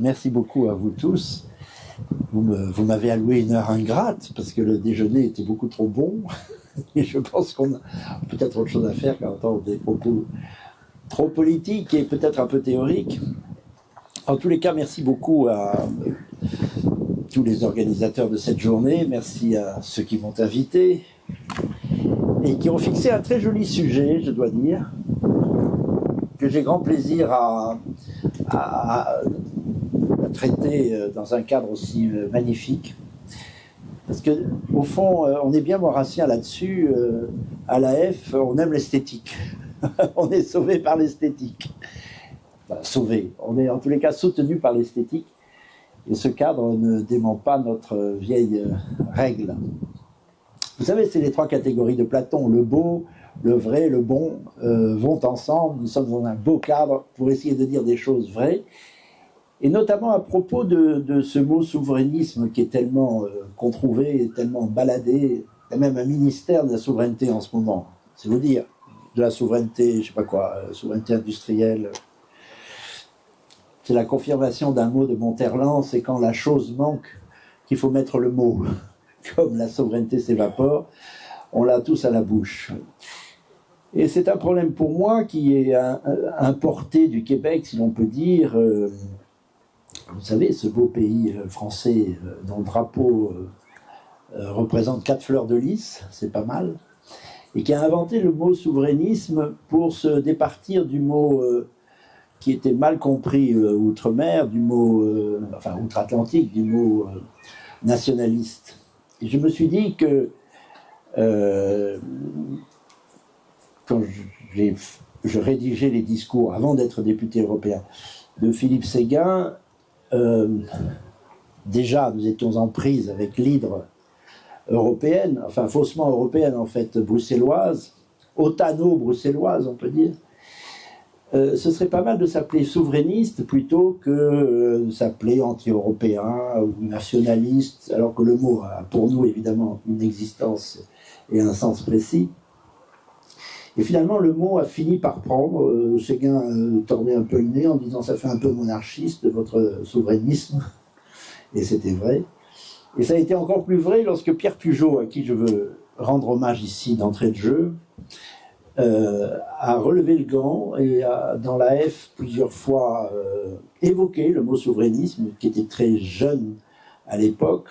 Merci beaucoup à vous tous. Vous m'avez alloué une heure ingrate parce que le déjeuner était beaucoup trop bon. Et je pense qu'on a peut-être autre chose à faire qu'à entendre des propos trop politiques et peut-être un peu théoriques. En tous les cas, merci beaucoup à tous les organisateurs de cette journée. Merci à ceux qui m'ont invité et qui ont fixé un très joli sujet, je dois dire, que j'ai grand plaisir à traiter dans un cadre aussi magnifique. Parce que, au fond, on est bien maurassien là-dessus. À l'AF, on aime l'esthétique. On est sauvé par l'esthétique. Enfin, sauvé. On est en tous les cas soutenu par l'esthétique. Et ce cadre ne dément pas notre vieille règle. Vous savez, c'est les trois catégories de Platon. Le beau, le vrai, le bon vont ensemble. Nous sommes dans un beau cadre pour essayer de dire des choses vraies. Et notamment à propos de ce mot souverainisme qui est tellement controuvé, tellement baladé. Il y a même un ministère de la souveraineté en ce moment. C'est vous dire, de la souveraineté, je sais pas quoi, souveraineté industrielle. C'est la confirmation d'un mot de Monterland, c'est quand la chose manque qu'il faut mettre le mot. Comme la souveraineté s'évapore, on l'a tous à la bouche. Et c'est un problème pour moi qui est importé du Québec, si l'on peut dire. Vous savez, ce beau pays français dont le drapeau représente 4 fleurs de lys, c'est pas mal, et qui a inventé le mot souverainisme pour se départir du mot qui était mal compris outre-mer, du mot, enfin outre-Atlantique, du mot nationaliste. Et je me suis dit que quand je rédigeais les discours, avant d'être député européen, de Philippe Séguin, déjà nous étions en prise avec l'hydre européenne, enfin faussement européenne en fait, bruxelloise, otano-bruxelloise on peut dire. Ce serait pas mal de s'appeler souverainiste plutôt que de s'appeler anti-européen ou nationaliste, alors que le mot a pour nous évidemment une existence et un sens précis. Et finalement, le mot a fini par prendre. Séguin tordait un peu le nez en disant « ça fait un peu monarchiste de votre souverainisme ». Et c'était vrai. Et ça a été encore plus vrai lorsque Pierre Pujaut, à qui je veux rendre hommage ici d'entrée de jeu, a relevé le gant et a, dans la F, plusieurs fois évoqué le mot souverainisme, qui était très jeune à l'époque,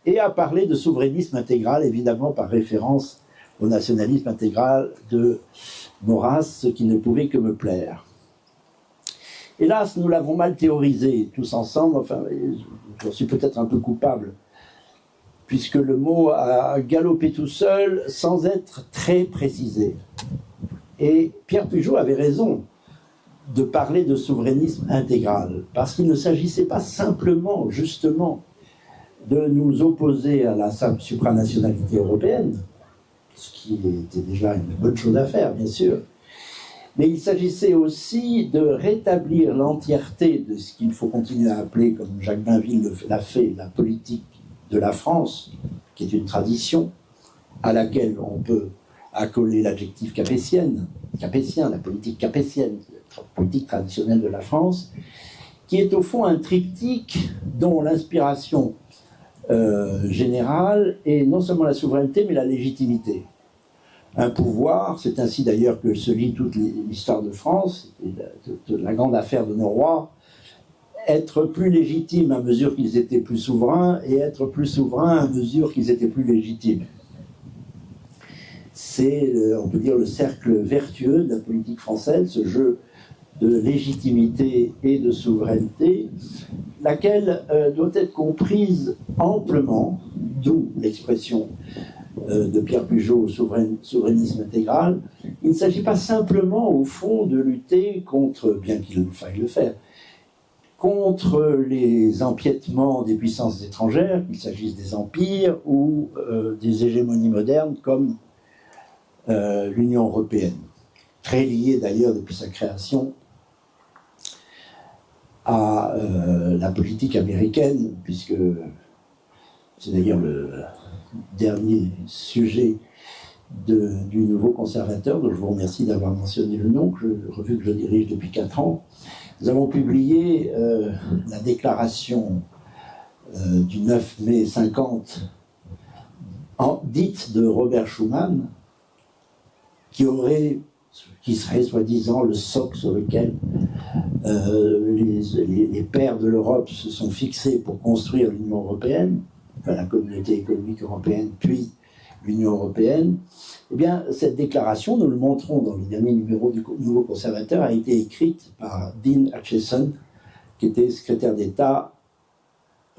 et a parlé de souverainisme intégral, évidemment par référence au nationalisme intégral de Maurras, ce qui ne pouvait que me plaire. Hélas, nous l'avons mal théorisé tous ensemble, enfin, j'en suis peut-être un peu coupable, puisque le mot a galopé tout seul sans être très précisé. Et Pierre Pujaut avait raison de parler de souverainisme intégral, parce qu'il ne s'agissait pas simplement, justement, de nous opposer à la supranationalité européenne, ce qui était déjà une bonne chose à faire, bien sûr. Mais il s'agissait aussi de rétablir l'entièreté de ce qu'il faut continuer à appeler, comme Jacques Bainville l'a fait, la politique de la France, qui est une tradition à laquelle on peut accoler l'adjectif capétien, la politique capétienne, la politique traditionnelle de la France, qui est au fond un triptyque dont l'inspiration générale est non seulement la souveraineté, mais la légitimité. Un pouvoir, c'est ainsi d'ailleurs que se lit toute l'histoire de France, de la grande affaire de nos rois, être plus légitime à mesure qu'ils étaient plus souverains, et être plus souverains à mesure qu'ils étaient plus légitimes. C'est, on peut dire, le cercle vertueux de la politique française, ce jeu de légitimité et de souveraineté, laquelle doit être comprise amplement, d'où l'expression de Pierre Pujaut, souverainisme intégral. Il ne s'agit pas simplement, au fond, de lutter contre, bien qu'il faille le faire, contre les empiètements des puissances étrangères, qu'il s'agisse des empires ou des hégémonies modernes comme l'Union européenne, très liée d'ailleurs depuis sa création à la politique américaine, puisque c'est d'ailleurs le dernier sujet du nouveau conservateur, dont je vous remercie d'avoir mentionné le nom, vu que je dirige depuis 4 ans. Nous avons publié la déclaration du 9 mai 50, dite de Robert Schuman, qui serait soi-disant le socle sur lequel les pères de l'Europe se sont fixés pour construire l'Union européenne, enfin la communauté économique européenne, puis l'Union européenne. Eh bien, cette déclaration, nous le montrons dans le dernier numéro du Nouveau Conservateur, a été écrite par Dean Acheson, qui était secrétaire d'État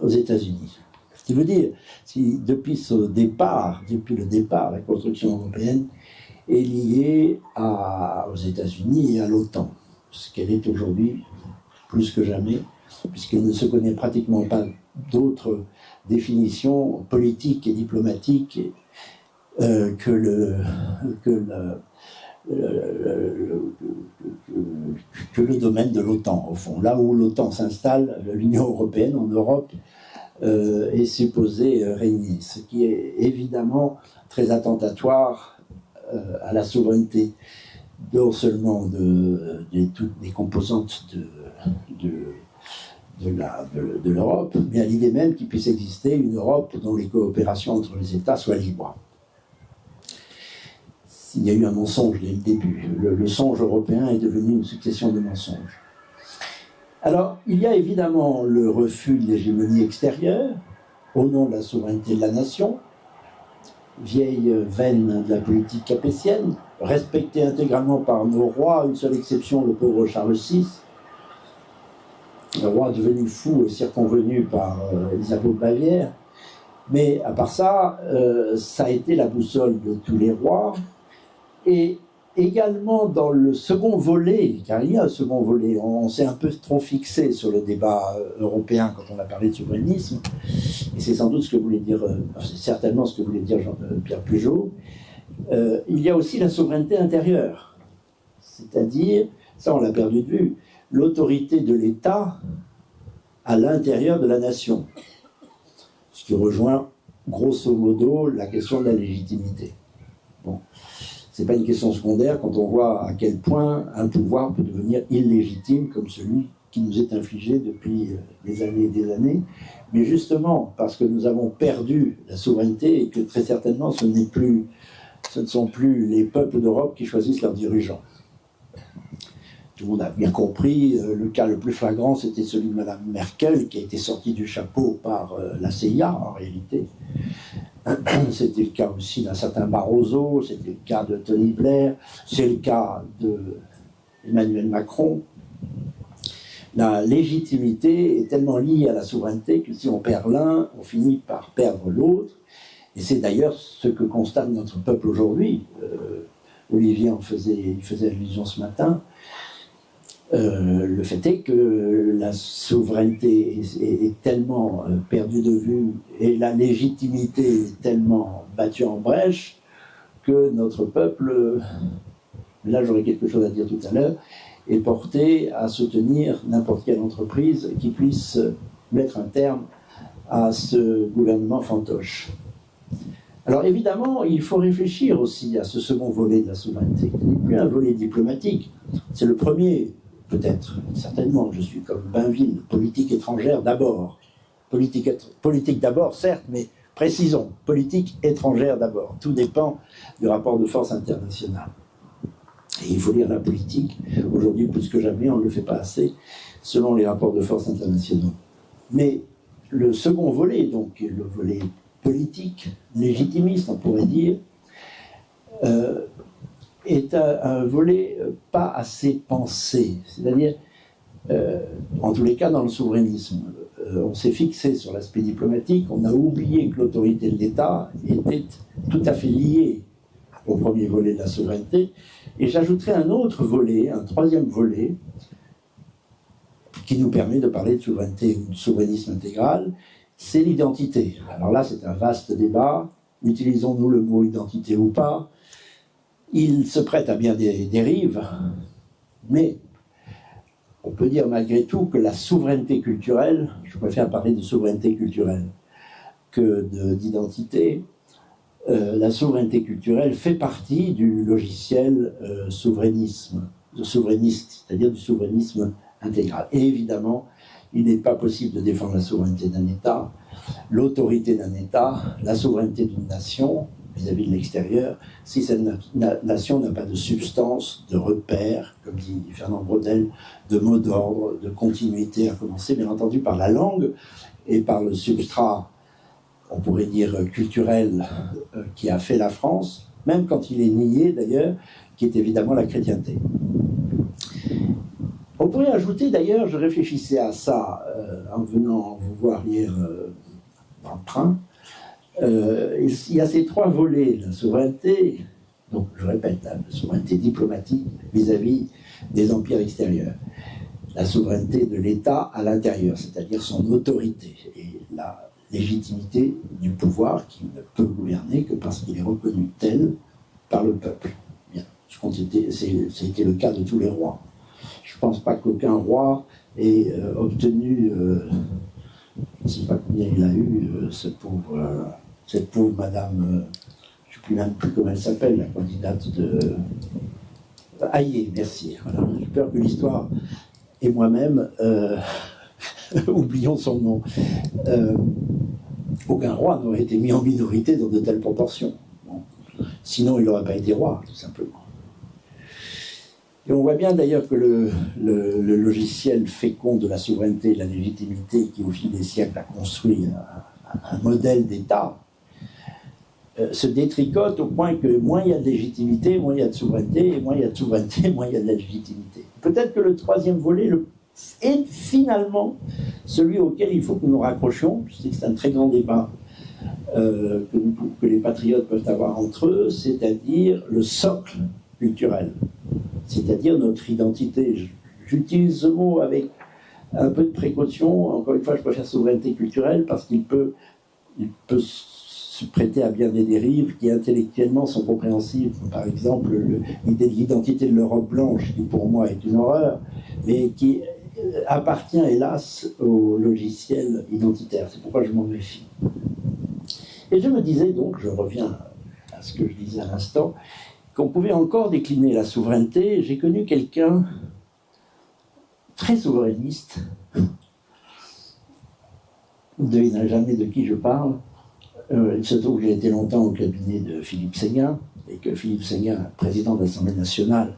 aux États-Unis. Ce qui veut dire, si depuis le départ, la construction européenne est liée aux États-Unis et à l'OTAN, ce qu'elle est aujourd'hui plus que jamais, puisqu'il ne se connaît pratiquement pas d'autres définitions politiques et diplomatiques que le domaine de l'OTAN, au fond. Là où l'OTAN s'installe, l'Union européenne en Europe est supposée régner, ce qui est évidemment très attentatoire à la souveraineté, non seulement toutes les composantes de l'Europe, mais à l'idée même qu'il puisse exister une Europe dont les coopérations entre les États soient libres. Il y a eu un mensonge dès le début. Le songe européen est devenu une succession de mensonges. Alors, il y a évidemment le refus de l'hégémonie extérieure, au nom de la souveraineté de la nation, vieille veine de la politique capétienne, respectée intégralement par nos rois, une seule exception, le pauvre Charles VI, le roi devenu fou et circonvenu par Isabeau de Bavière. Mais à part ça, ça a été la boussole de tous les rois. Et également dans le second volet, car il y a un second volet, on s'est un peu trop fixé sur le débat européen quand on a parlé de souverainisme, et c'est sans doute ce que voulait dire, c'est certainement ce que voulait dire Pierre Pujaut. Il y a aussi la souveraineté intérieure, c'est-à-dire, ça on l'a perdu de vue, l'autorité de l'État à l'intérieur de la nation, ce qui rejoint grosso modo la question de la légitimité. Bon. Ce n'est pas une question secondaire quand on voit à quel point un pouvoir peut devenir illégitime comme celui qui nous est infligé depuis des années et des années. Mais justement, parce que nous avons perdu la souveraineté et que très certainement ce ne sont plus les peuples d'Europe qui choisissent leurs dirigeants. Tout le monde a bien compris, le cas le plus flagrant c'était celui de Mme Merkel qui a été sortie du chapeau par la CIA en réalité. C'était le cas aussi d'un certain Barroso, c'était le cas de Tony Blair, c'est le cas d'Emmanuel Macron. La légitimité est tellement liée à la souveraineté que si on perd l'un, on finit par perdre l'autre. Et c'est d'ailleurs ce que constate notre peuple aujourd'hui. Olivier il faisait allusion ce matin. Le fait est que la souveraineté est tellement perdue de vue et la légitimité est tellement battue en brèche que notre peuple, là j'aurai quelque chose à dire tout à l'heure, est porté à soutenir n'importe quelle entreprise qui puisse mettre un terme à ce gouvernement fantoche. Alors évidemment, il faut réfléchir aussi à ce second volet de la souveraineté, qui n'est plus un volet diplomatique, c'est le premier. Peut-être, certainement, je suis comme Bainville, politique étrangère d'abord. Politique d'abord, certes, mais précisons, politique étrangère d'abord. Tout dépend du rapport de force international. Et il faut lire la politique. Aujourd'hui, plus que jamais, on ne le fait pas assez, selon les rapports de force internationaux. Mais le second volet, donc le volet politique, légitimiste, on pourrait dire, est un volet pas assez pensé. C'est-à-dire, en tous les cas, dans le souverainisme, on s'est fixé sur l'aspect diplomatique, on a oublié que l'autorité de l'État était tout à fait liée au premier volet de la souveraineté. Et j'ajouterai un autre volet, un troisième volet, qui nous permet de parler de souveraineté ou de souverainisme intégral, c'est l'identité. Alors là, c'est un vaste débat. Utilisons-nous le mot identité ou pas? Il se prête à bien des dérives, mais on peut dire malgré tout que la souveraineté culturelle, je préfère parler de souveraineté culturelle que d'identité, la souveraineté culturelle fait partie du logiciel souverainiste, c'est-à-dire du souverainisme intégrale. Et évidemment, il n'est pas possible de défendre la souveraineté d'un État, l'autorité d'un État, la souveraineté d'une nation vis-à-vis de l'extérieur, si cette nation n'a pas de substance, de repères, comme dit Fernand Braudel, de mots d'ordre, de continuité, à commencer bien entendu par la langue et par le substrat, on pourrait dire culturel, qui a fait la France, même quand il est nié d'ailleurs, qui est évidemment la chrétienté. On pourrait ajouter d'ailleurs, je réfléchissais à ça en venant vous voir hier dans le train, il y a ces trois volets, la souveraineté, donc je répète, la souveraineté diplomatique vis-à-vis des empires extérieurs, la souveraineté de l'État à l'intérieur, c'est-à-dire son autorité, et la légitimité du pouvoir qui ne peut gouverner que parce qu'il est reconnu tel par le peuple. Bien, c'était le cas de tous les rois. Je ne pense pas qu'aucun roi ait obtenu, je ne sais pas combien il a eu, cette pauvre madame, je ne sais même plus comment elle s'appelle, la candidate de Hayé, merci. Voilà. J'ai peur que l'histoire et moi-même oublions son nom. Aucun roi n'aurait été mis en minorité dans de telles proportions. Bon. Sinon, il n'aurait pas été roi, tout simplement. Et on voit bien d'ailleurs que le logiciel fécond de la souveraineté et de la légitimité qui, au fil des siècles, a construit un modèle d'État, se détricote au point que moins il y a de légitimité, moins il y a de souveraineté, et moins il y a de souveraineté, moins il y a de la légitimité. Peut-être que le troisième volet est finalement celui auquel il faut que nous nous raccrochions. Je sais que c'est un très grand débat que les patriotes peuvent avoir entre eux, c'est-à-dire le socle culturel, c'est-à-dire notre identité. J'utilise ce mot avec un peu de précaution. Encore une fois, je préfère souveraineté culturelle parce qu'il peut se prêter à bien des dérives qui intellectuellement sont compréhensibles. Par exemple, l'idée de l'identité de l'Europe blanche, qui pour moi est une horreur, mais qui appartient hélas au logiciel identitaire. C'est pourquoi je m'en méfie. Et je me disais donc, je reviens à ce que je disais à l'instant, qu'on pouvait encore décliner la souveraineté. J'ai connu quelqu'un très souverainiste, vous ne devinerez jamais de qui je parle. Il se trouve que j'ai été longtemps au cabinet de Philippe Séguin, et que Philippe Séguin, président de l'Assemblée nationale,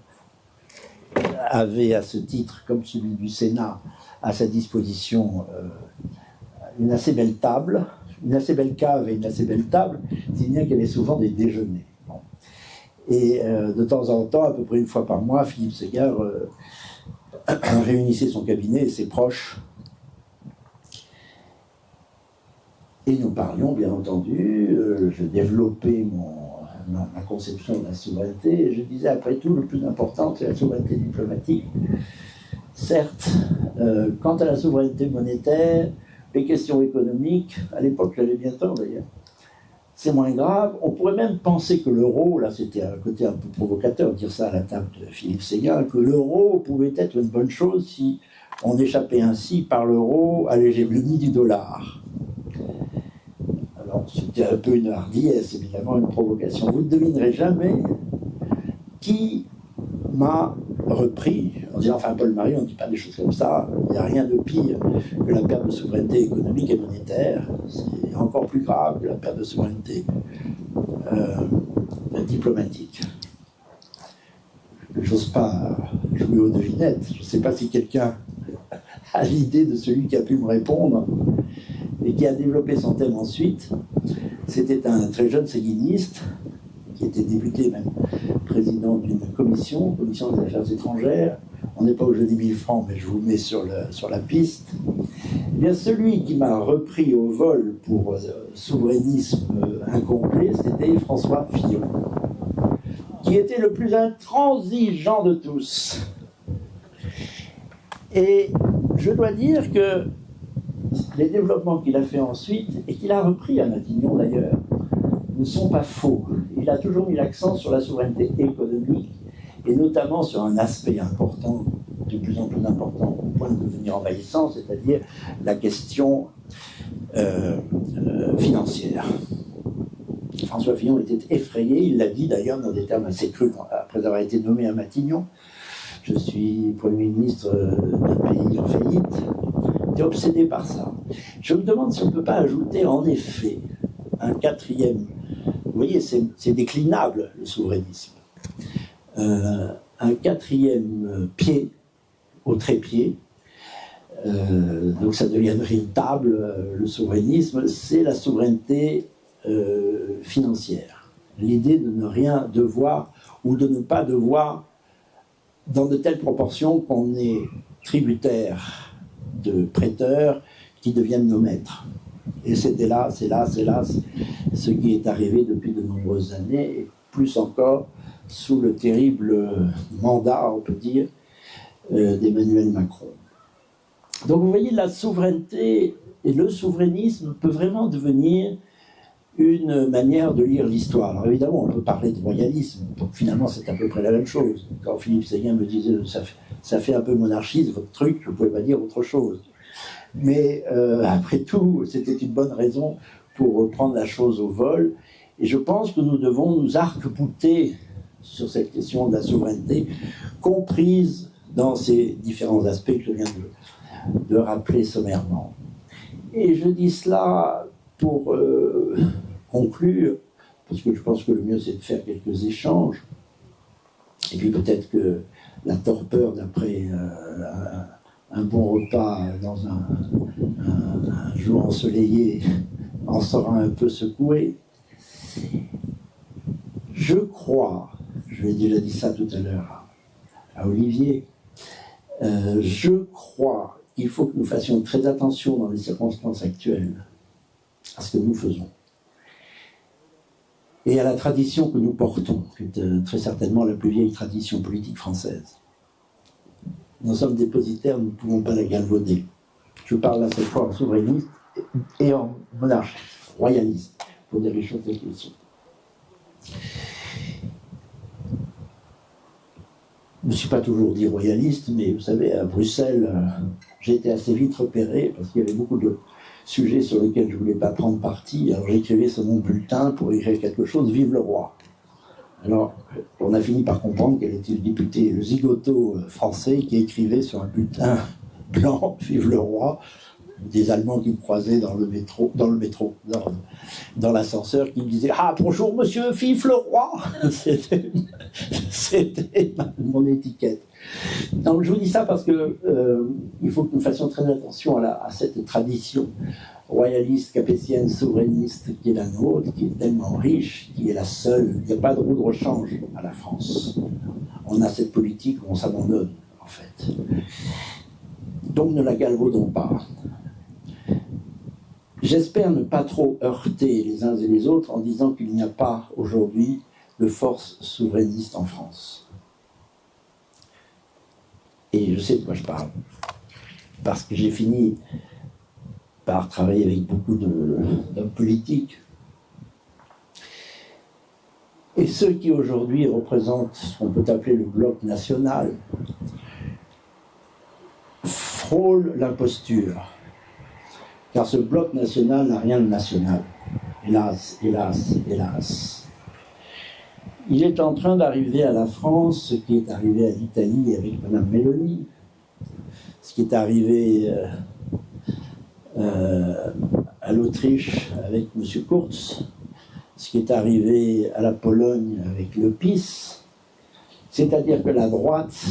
avait à ce titre, comme celui du Sénat, à sa disposition une assez belle table, une assez belle cave et une assez belle table, si bien qu'il y avait souvent des déjeuners. Bon. Et de temps en temps, à peu près une fois par mois, Philippe Séguin réunissait son cabinet et ses proches. Et nous parlions, bien entendu, je développais ma conception de la souveraineté, et je disais, après tout, le plus important, c'est la souveraineté diplomatique. Certes, quant à la souveraineté monétaire, les questions économiques, à l'époque, j'avais bien tort d'ailleurs, c'est moins grave. On pourrait même penser que l'euro, là c'était un côté un peu provocateur de dire ça à la table de Philippe Séguin, que l'euro pouvait être une bonne chose si on échappait ainsi par l'euro à l'hégémonie du dollar. Alors c'était un peu une hardiesse, évidemment, une provocation. Vous ne devinerez jamais qui m'a repris, en disant, enfin Paul Marion, on ne dit pas des choses comme ça, il n'y a rien de pire que la perte de souveraineté économique et monétaire, c'est encore plus grave que la perte de souveraineté diplomatique. Je n'ose pas jouer aux devinettes, je ne sais pas si quelqu'un a l'idée de celui qui a pu me répondre et qui a développé son thème ensuite. C'était un très jeune séguiniste, qui était député même, président d'une commission des affaires étrangères. On n'est pas au jeu des 1000 francs, mais je vous mets sur la piste. Eh bien, celui qui m'a repris au vol pour souverainisme incomplet, c'était François Fillon, qui était le plus intransigeant de tous. Et je dois dire que les développements qu'il a fait ensuite, et qu'il a repris à Matignon d'ailleurs, ne sont pas faux. Il a toujours mis l'accent sur la souveraineté économique, et notamment sur un aspect important, de plus en plus important, au point de devenir envahissant, c'est-à-dire la question financière. François Fillon était effrayé, il l'a dit d'ailleurs dans des termes assez crus après avoir été nommé à Matignon. je suis Premier ministre d'un pays en faillite, tu es obsédé par ça. Je me demande si on ne peut pas ajouter en effet un quatrième. Vous voyez, c'est déclinable le souverainisme. Un quatrième pied au trépied. Donc ça deviendrait une table, le souverainisme, c'est la souveraineté financière. L'idée de ne rien devoir ou de ne pas devoir dans de telles proportions qu'on est tributaire de prêteurs qui deviennent nos maîtres. Et c'est là ce qui est arrivé depuis de nombreuses années, et plus encore sous le terrible mandat, on peut dire, d'Emmanuel Macron. Donc vous voyez, la souveraineté et le souverainisme peut vraiment devenir une manière de lire l'histoire. Alors évidemment, on peut parler de royalisme, donc finalement c'est à peu près la même chose. Quand Philippe Séguin me disait ça fait un peu monarchiste votre truc, je ne pouvais pas dire autre chose. Mais après tout, c'était une bonne raison pour prendre la chose au vol. Et je pense que nous devons nous arc-bouter sur cette question de la souveraineté, comprise dans ces différents aspects que je viens de rappeler sommairement. Et je dis cela pour conclure, parce que je pense que le mieux c'est de faire quelques échanges, et puis peut-être que la torpeur d'après un bon repas dans un jour ensoleillé en sera un peu secoué. Je crois, je lui ai déjà dit ça tout à l'heure à Olivier, je crois qu'il faut que nous fassions très attention dans les circonstances actuelles à ce que nous faisons et à la tradition que nous portons, qui est très certainement la plus vieille tradition politique française. Nous sommes dépositaires, nous ne pouvons pas la galvauder. Je parle là cette fois en souverainiste et en monarchiste, royaliste, pour dire les choses telles qu'elles sont. Je ne me suis pas toujours dit royaliste, mais vous savez, à Bruxelles, j'ai été assez vite repéré parce qu'il y avait beaucoup de sujets sur lesquels je ne voulais pas prendre parti. Alors j'écrivais sur mon bulletin pour écrire quelque chose, vive le roi. Alors on a fini par comprendre quel était le député, le zigoto français qui écrivait sur un bulletin blanc, vive le roi. Des Allemands qui me croisaient dans l'ascenseur, qui me disaient « Ah, bonjour, monsieur, vive le roi !» C'était mon étiquette. Donc, je vous dis ça parce que il faut que nous fassions très attention à cette tradition royaliste, capétienne, souverainiste qui est la nôtre, qui est tellement riche, qui est la seule. Il n'y a pas de roue de rechange à la France. On a cette politique où on s'abandonne, en fait. Donc, ne la galvaudons pas. J'espère ne pas trop heurter les uns et les autres en disant qu'il n'y a pas aujourd'hui de force souverainiste en France. Et je sais de quoi je parle. Parce que j'ai fini par travailler avec beaucoup d'hommes politiques. Et ceux qui aujourd'hui représentent ce qu'on peut appeler le bloc national frôlent l'imposture. Car ce bloc national n'a rien de national. Hélas, hélas, hélas. Il est en train d'arriver à la France ce qui est arrivé à l'Italie avec Mme Meloni, ce qui est arrivé à l'Autriche avec M. Kurz, ce qui est arrivé à la Pologne avec le PiS, c'est-à-dire que la droite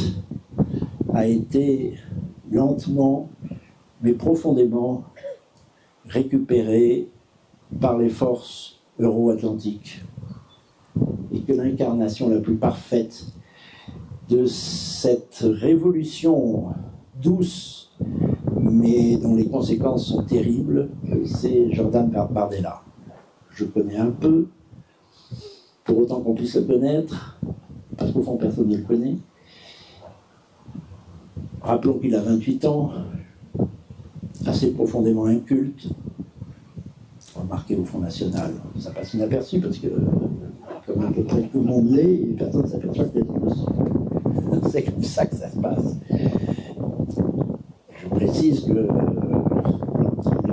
a été lentement, mais profondément récupérée par les forces euro-atlantiques. Et que l'incarnation la plus parfaite de cette révolution douce, mais dont les conséquences sont terribles, c'est Jordan Bardella. Je connais un peu, pour autant qu'on puisse le connaître, parce qu'au fond personne ne le connaît. Rappelons qu'il a 28 ans, assez profondément inculte, remarqué au Front National. Ça passe inaperçu parce que, comme à peu près tout le monde l'est, personne ne s'aperçoit qu'il y a des leçons. C'est comme ça que ça se passe. Je précise que,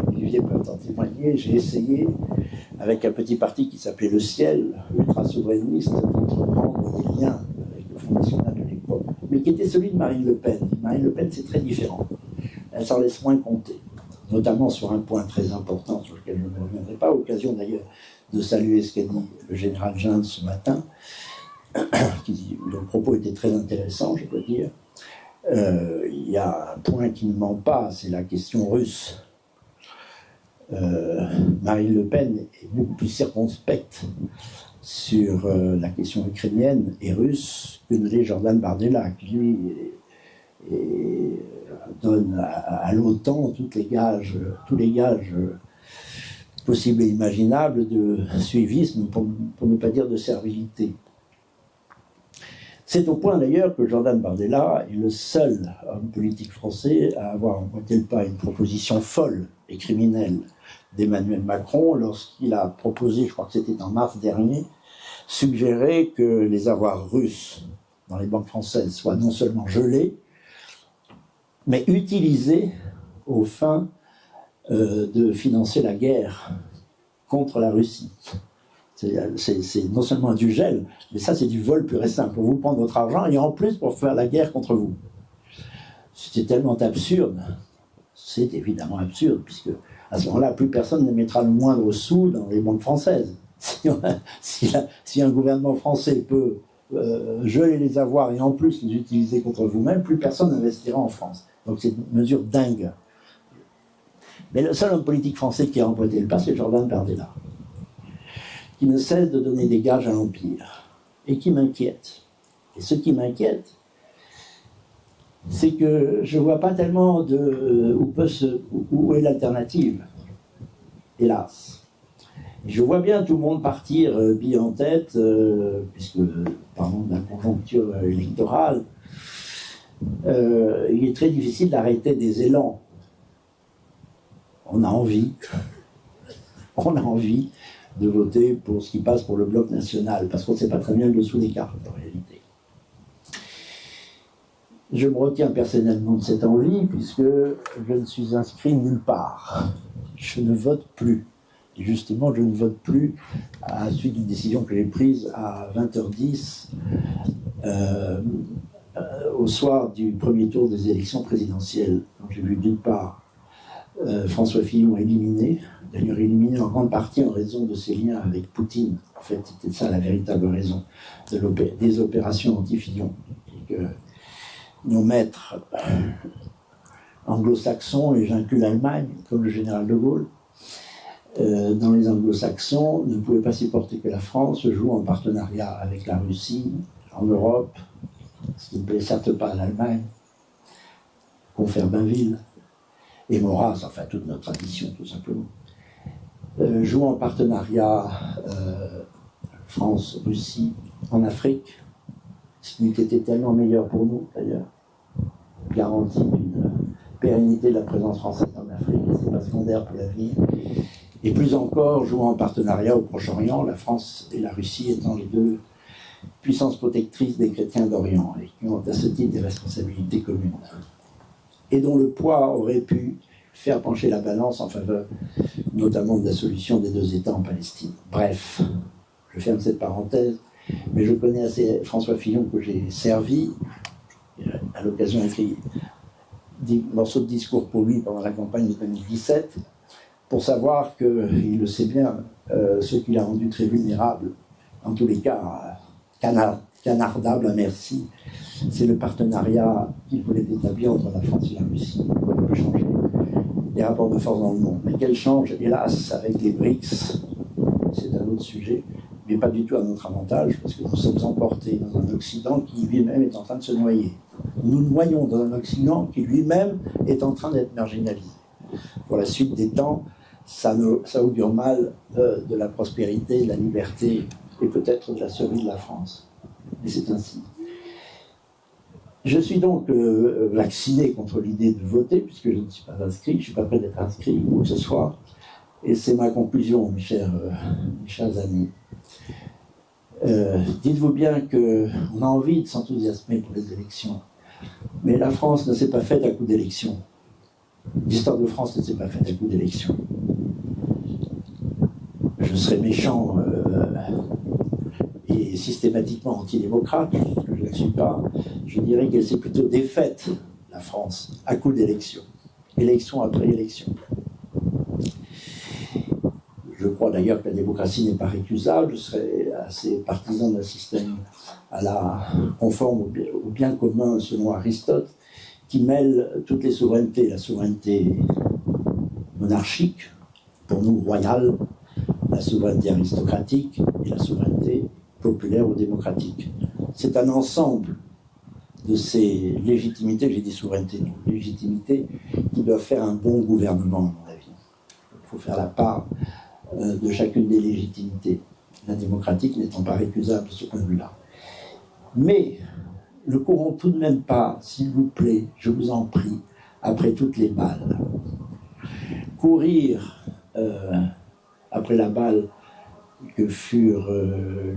Olivier peut en témoigner, j'ai essayé, avec un petit parti qui s'appelait Le Ciel, ultra-souverainiste, d'entreprendre des liens avec le Front National de l'époque. mais qui était celui de Marine Le Pen. Marine Le Pen, c'est très différent. Elle s'en laisse moins compter, notamment sur un point très important sur lequel je ne reviendrai pas, occasion d'ailleurs de saluer ce qu'a dit le général Jeanne ce matin, dont le propos était très intéressant, je peux dire. Il y a un point qui ne ment pas, c'est la question russe. Marine Le Pen est beaucoup plus circonspecte sur la question ukrainienne et russe que ne l'est Jordan Bardella, qui lui donne à l'OTAN tous les gages possibles et imaginables de suivisme, pour ne pas dire de servilité. C'est au point d'ailleurs que Jordan Bardella est le seul homme politique français à avoir emboîté le pas à une proposition folle et criminelle d'Emmanuel Macron lorsqu'il a proposé, je crois que c'était en mars dernier, suggérer que les avoirs russes dans les banques françaises soient non seulement gelés, mais utilisés aux fins de financer la guerre contre la Russie. C'est non seulement du gel, mais ça c'est du vol pur et simple. Pour vous prendre votre argent et en plus pour faire la guerre contre vous. C'est tellement absurde. C'est évidemment absurde, puisque à ce moment-là, plus personne ne mettra le moindre sou dans les banques françaises. Si un gouvernement français peut geler les avoirs et en plus les utiliser contre vous-même, plus personne n'investira en France. Donc c'est une mesure dingue. Mais le seul homme politique français qui a emboîté le pas, c'est Jordan Bardella, qui ne cesse de donner des gages à l'Empire, et qui m'inquiète. Et ce qui m'inquiète, c'est que je ne vois pas tellement où est l'alternative, hélas. Et je vois bien tout le monde partir bille en tête, puisque, parlons de la conjoncture électorale, il est très difficile d'arrêter des élans. On a envie de voter pour ce qui passe pour le bloc national, parce qu'on ne sait pas très bien le dessous des cartes, en réalité. Je me retiens personnellement de cette envie, puisque je ne suis inscrit nulle part. Je ne vote plus. Et justement, je ne vote plus à la suite d'une décision que j'ai prise à 20h10, au soir du premier tour des élections présidentielles. Donc j'ai vu d'une part François Fillon éliminé, d'ailleurs éliminé en grande partie en raison de ses liens avec Poutine. En fait, c'était ça la véritable raison des opérations anti-Fillon. Et que nos maîtres anglo-saxons, et j'inclus l'Allemagne, comme le général de Gaulle, dans les anglo-saxons, ne pouvaient pas supporter que la France joue en partenariat avec la Russie, en Europe, ce qui ne plaît certes pas à l'Allemagne, confère Bainville, et Maurras, enfin toute notre tradition tout simplement, joue en partenariat France-Russie en Afrique, ce qui eût été tellement meilleur pour nous d'ailleurs, garantie d'une pérennité de la présence française en Afrique, et c'est pas secondaire pour l'avenir. Et plus encore, jouant en partenariat au Proche-Orient, la France et la Russie étant les deux puissances protectrices des chrétiens d'Orient, et qui ont à ce titre des responsabilités communes, et dont le poids aurait pu faire pencher la balance en faveur notamment de la solution des deux États en Palestine. Bref, je ferme cette parenthèse, mais je connais assez François Fillon que j'ai servi, à l'occasion écrit des morceaux de discours pour lui pendant la campagne de 2017, pour savoir qu'il le sait bien, ce qui l'a rendu très vulnérable, en tous les cas canardable à merci, c'est le partenariat qu'il voulait établir entre la France et la Russie pour changer les rapports de force dans le monde. Mais qu'elle change, hélas, avec les BRICS, c'est un autre sujet, mais pas du tout à notre avantage, parce que nous sommes emportés dans un Occident qui lui-même est en train de se noyer. Nous noyons dans un Occident qui lui-même est en train d'être marginalisé. Pour la suite des temps, ça augure mal de la prospérité, de la liberté et peut-être de la survie de la France. Et c'est ainsi. Je suis donc vacciné contre l'idée de voter, puisque je ne suis pas inscrit, je ne suis pas prêt d'être inscrit où que ce soit. Et c'est ma conclusion, mes chers amis. Dites-vous bien qu'on a envie de s'enthousiasmer pour les élections, mais la France ne s'est pas faite à coup d'élections. L'histoire de France ne s'est pas faite à coup d'élections. Je serais méchant et systématiquement antidémocrate, je je ne la suis pas, je dirais qu'elle s'est plutôt défaite, la France, à coup d'élection, élection après élection. Je crois d'ailleurs que la démocratie n'est pas récusable, je serais assez partisan d'un système conforme au bien commun selon Aristote, qui mêle toutes les souverainetés, la souveraineté monarchique, pour nous royale, la souveraineté aristocratique et la souveraineté populaire ou démocratique. C'est un ensemble de ces légitimités, j'ai dit souveraineté, non, légitimités, qui doivent faire un bon gouvernement, à mon avis. Il faut faire la part de chacune des légitimités, la démocratique n'étant pas récusable de ce point de vue-là. Mais ne courons tout de même pas, s'il vous plaît, je vous en prie, après toutes les balles. Courir après la balle que furent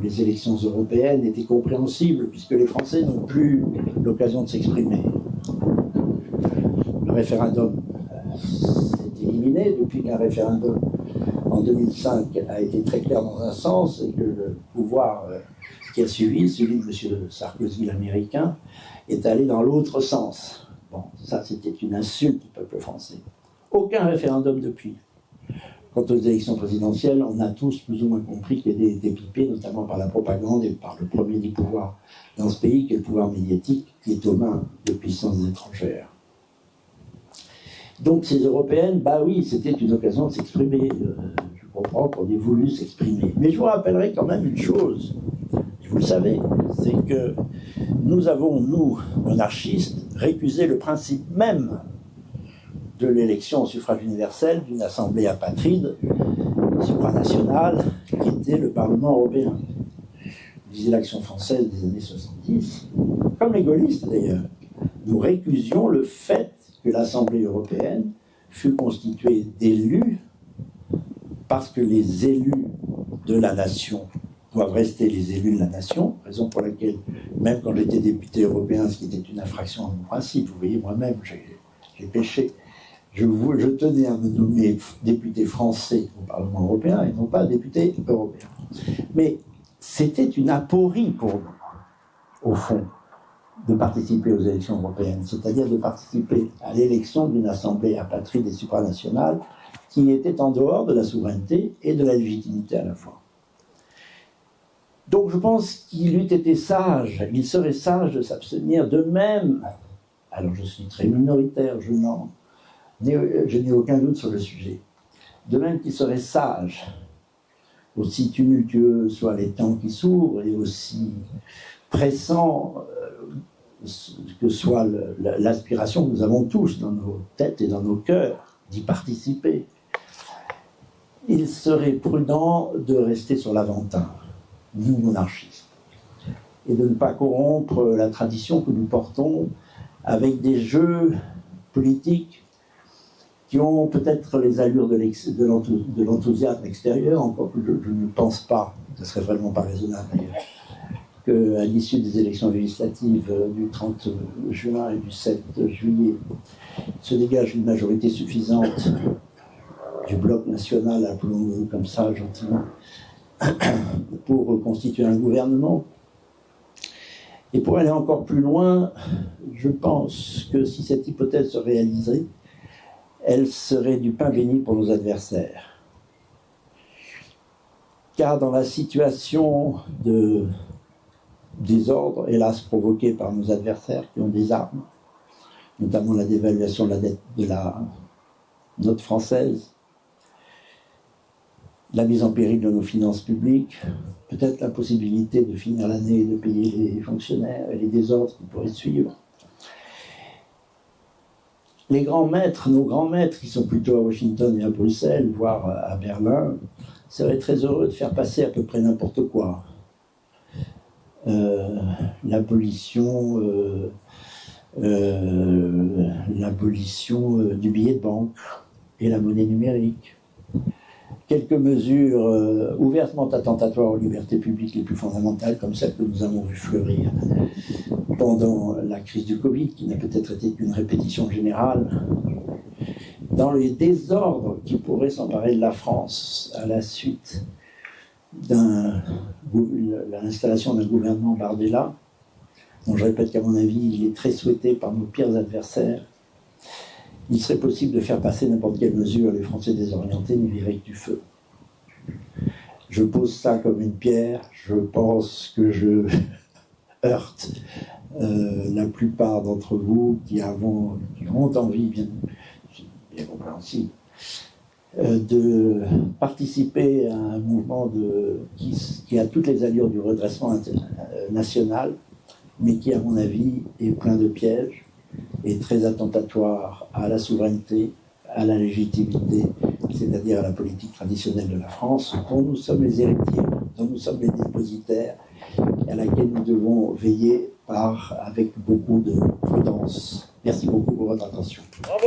les élections européennes était compréhensible, puisque les Français n'ont plus l'occasion de s'exprimer. Le référendum s'est éliminé depuis qu'un référendum en 2005 a été très clair dans un sens, et que le pouvoir qui a suivi, celui de M. Sarkozy l'américain, est allé dans l'autre sens. Bon, ça c'était une insulte du peuple français. Aucun référendum depuis. Quant aux élections présidentielles, on a tous plus ou moins compris qu'elles étaient été pipées, notamment par la propagande et par le premier du pouvoir dans ce pays, qui est le pouvoir médiatique, qui est aux mains de puissances étrangères. Donc ces européennes, bah oui, c'était une occasion de s'exprimer. Je comprends qu'on ait voulu s'exprimer. Mais je vous rappellerai quand même une chose, et vous le savez, c'est que nous avons, nous, monarchistes, récusé le principe même de l'élection au suffrage universel d'une assemblée apatride, supranationale, qui était le Parlement européen. Vous disiez l'Action française des années 70, comme les gaullistes d'ailleurs. Nous récusions le fait que l'Assemblée européenne fut constituée d'élus, parce que les élus de la nation doivent rester les élus de la nation, raison pour laquelle, même quand j'étais député européen, ce qui était une infraction à mon principe, vous voyez, moi-même, j'ai péché. Je tenais à me nommer député français au Parlement européen et non pas député européen. Mais c'était une aporie pour nous, au fond, de participer aux élections européennes, c'est-à-dire de participer à l'élection d'une assemblée apatride et supranationale qui était en dehors de la souveraineté et de la légitimité à la fois. Donc je pense qu'il eût été sage, il serait sage de s'abstenir de même. Alors je suis très minoritaire, je n'ai aucun doute sur le sujet. De même qu'il serait sage, aussi tumultueux soient les temps qui s'ouvrent et aussi pressant que soit l'aspiration que nous avons tous dans nos têtes et dans nos cœurs d'y participer, il serait prudent de rester sur l'Aventin, nous monarchistes, et de ne pas corrompre la tradition que nous portons avec des jeux politiques qui ont peut-être les allures de l'enthousiasme extérieur, encore que je ne pense pas, ce serait vraiment pas raisonnable d'ailleurs, qu'à l'issue des élections législatives du 30 juin et du 7 juillet, se dégage une majorité suffisante du bloc national, appelons-le comme ça gentiment, pour constituer un gouvernement. Et pour aller encore plus loin, je pense que si cette hypothèse se réalisait, elle serait du pain béni pour nos adversaires. Car dans la situation de désordre, hélas provoquée par nos adversaires qui ont des armes, notamment la dévaluation de la dette de la note française, la mise en péril de nos finances publiques, peut-être l'impossibilité de finir l'année et de payer les fonctionnaires et les désordres qui pourraient suivre. Les grands maîtres, nos grands maîtres, qui sont plutôt à Washington et à Bruxelles, voire à Berlin, seraient très heureux de faire passer à peu près n'importe quoi. L'abolition du billet de banque et la monnaie numérique. Quelques mesures ouvertement attentatoires aux libertés publiques les plus fondamentales, comme celles que nous avons vues fleurir pendant la crise du Covid, qui n'a peut-être été qu'une répétition générale, dans les désordres qui pourraient s'emparer de la France à la suite de l'installation d'un gouvernement Bardella, dont je répète qu'à mon avis, il est très souhaité par nos pires adversaires, il serait possible de faire passer n'importe quelle mesure, les Français désorientés n'y verraient que du feu. Je pose ça comme une pierre, je pense que je heurte la plupart d'entre vous qui ont envie, bien compréhensible, de participer à un mouvement qui a toutes les allures du redressement national, mais qui, à mon avis, est plein de pièges et très attentatoire à la souveraineté, à la légitimité, c'est-à-dire à la politique traditionnelle de la France, dont nous sommes les héritiers, dont nous sommes les dépositaires, et à laquelle nous devons veiller avec beaucoup de prudence. Merci beaucoup pour votre attention. Bravo.